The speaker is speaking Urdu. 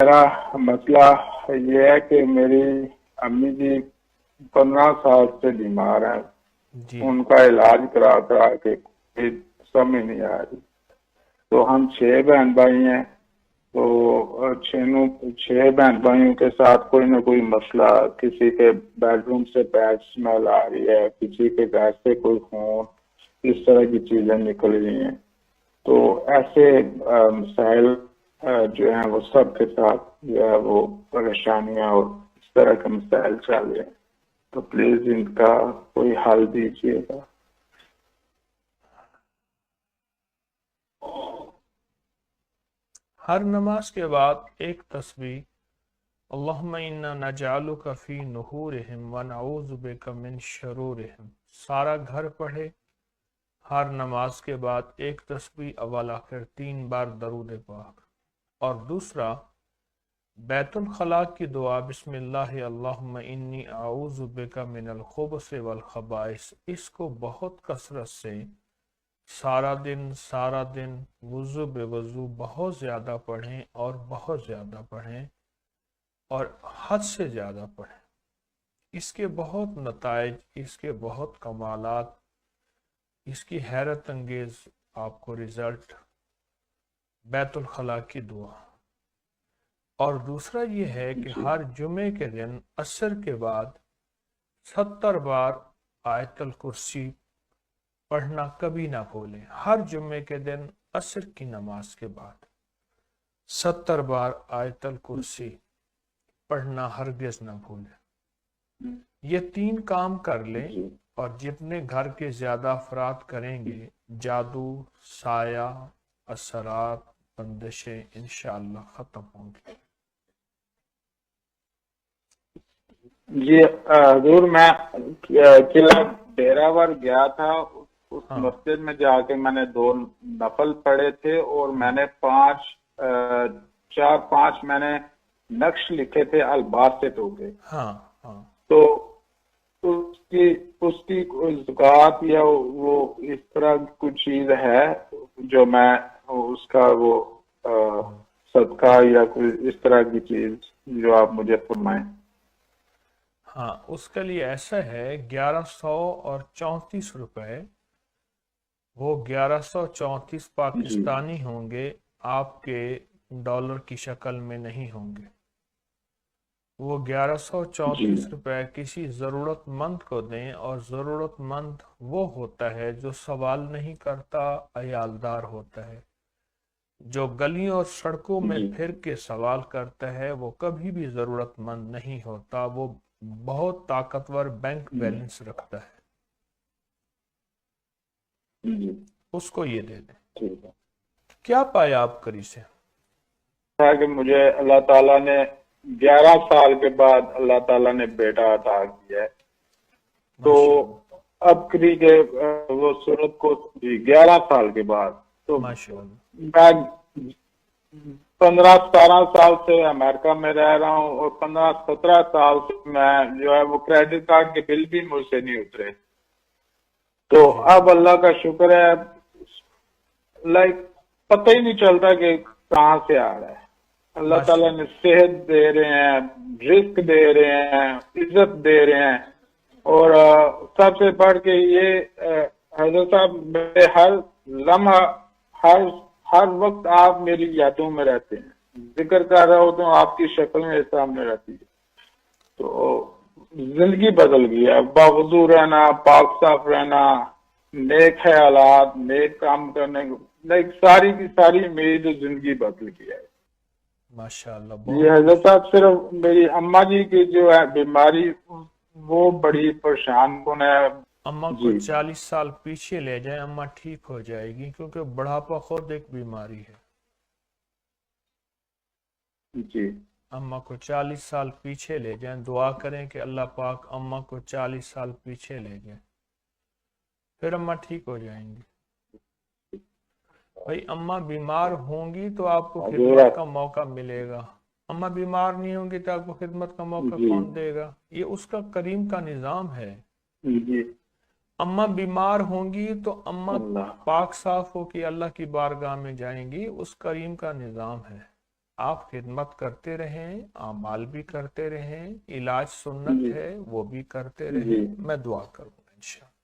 میرا مسئلہ یہ ہے کہ میری امی جی 15 سال سے بیمار ہیں. جی ان کا علاج کرا کرا کے کوئی سمجھ نہیں آ رہی. تو ہم 6 بہن بھائی ہیں. تو 6 بہن بھائیوں کے ساتھ کوئی نہ کوئی مسئلہ، کسی کے بیڈ روم سے بیڈ اسمیل آ رہی ہے، کسی کے گھر سے کوئی خون، اس طرح کی چیزیں نکل رہی ہیں. تو ایسے مسائل جو ہیں وہ سب کے ساتھ جو ہے وہ پریشانیاں اور اس طرح کے مسائل چل رہے ہیں. تو پلیز ان کا کوئی حل دیجیے گا. ہر نماز کے بعد ایک تسبیح اللہم انا نجعلک فی نحورہم ونعوذ بک من شرورہم سارا گھر پڑھے. ہر نماز کے بعد ایک تسبیح اول آخر 3 بار درود پاک. اور دوسرا بیت الخلاء کی دعا بسم اللہ اللہم انی اعوذ بک من الخبث والخبائث، اس کو بہت کثرت سے سارا دن وضو بے وضو بہت زیادہ پڑھیں اور بہت زیادہ پڑھیں اور حد سے زیادہ پڑھیں. اس کے بہت نتائج، اس کے بہت کمالات، اس کی حیرت انگیز آپ کو رزلٹ بیت الخلاء کی دعا. اور دوسرا یہ ہے کہ ہر جمعے کے دن عصر کے بعد 70 بار آیت الکرسی پڑھنا کبھی نہ بھولیں. ہر جمعے کے دن عصر کی نماز کے بعد 70 بار آیت الکرسی پڑھنا ہرگز نہ بھولیں. یہ 3 کام کر لیں اور جتنے گھر کے زیادہ افراد کریں گے جادو، سایہ، اثرات، بندشیں انشاءاللہ ختم ہوں گی. جی حضور، میں قلعہ ڈیراور گیا تھا. اس مسجد میں جا کے میں نے 2 نفل پڑھے تھے اور میں نے 4-5 میں نے نقش لکھے تھے الباسطوں کے. تو اس کی زکوٰۃ یا وہ اس طرح کوئی چیز ہے جو میں اس کا وہ صدقہ یا کوئی اس طرح کی چیز جو آپ مجھے فرمائیں؟ ہاں، اس کے لیے ایسا ہے 1134 روپے. وہ 1134 پاکستانی ہوں گے، آپ کے ڈالر کی شکل میں نہیں ہوں گے. وہ 1134 روپے کسی ضرورت مند کو دیں، اور ضرورت مند وہ ہوتا ہے جو سوال نہیں کرتا، عیالدار ہوتا ہے. جو گلیوں اور سڑکوں میں پھر کے سوال کرتا ہے وہ کبھی بھی ضرورت مند نہیں ہوتا، وہ بہت طاقتور بینک بیلنس رکھتا ہے. اس کو یہ دے دیں. کیا پایا آپ کری سے؟ کہ مجھے اللہ تعالیٰ نے 11 سال کے بعد اللہ تعالیٰ نے بیٹا عطا کیا ہے. تو اب کری کے وہ صورت کو 11 سال کے بعد تو میں 15-17 سال سے امریکہ میں رہ رہا ہوں اور 15-17 سال سے میں جو ہے وہ کریڈٹ کارڈ کے بل بھی مجھ سے نہیں اترے. تو اب اللہ کا شکر ہے، پتہ ہی نہیں چلتا کہ کہاں سے آ رہا ہے. اللہ تعالیٰ نے صحت دے رہے ہیں، رزق دے رہے ہیں، عزت دے رہے ہیں. اور سب سے بڑھ کے یہ حضرت صاحب، میرے ہر لمحہ ہر وقت آپ میری یادوں میں رہتے ہیں. ذکر کر رہا ہوں تو آپ کی شکل میرے سامنے رہتی ہے. تو زندگی بدل گئی ہے. باوضو رہنا، پاک صاف رہنا، نیک خیالات، نیک کام کرنے، ساری کی ساری میری جو زندگی بدل گئی ہے. ماشاءاللہ. یہ حضرت صاحب صرف میری اماں جی کی جو ہے بیماری وہ بڑی پریشان کن ہے. اماں کو 40 سال پیچھے لے جائیں، اماں ٹھیک ہو جائے گی، کیونکہ بڑھاپا خود ایک بیماری ہے. جی، اماں کو 40 سال پیچھے لے جائیں. دعا کریں کہ اللہ پاک اماں کو 40 سال پیچھے لے جائیں، پھر اماں ٹھیک ہو جائیں گی. بھائی اماں بیمار ہوں گی تو آپ کو خدمت کا موقع ملے گا. اماں بیمار نہیں ہوں گی تو آپ کو خدمت کا موقع کون دے گا؟ یہ اس کا کریم کا نظام ہے. اماں بیمار ہوں گی تو اماں پاک صاف ہو کے اللہ کی بارگاہ میں جائیں گی، اس کریم کا نظام ہے. آپ خدمت کرتے رہیں، اعمال بھی کرتے رہیں، علاج سنت ہے وہ بھی کرتے رہیں، میں دعا کروں گا انشاءاللہ۔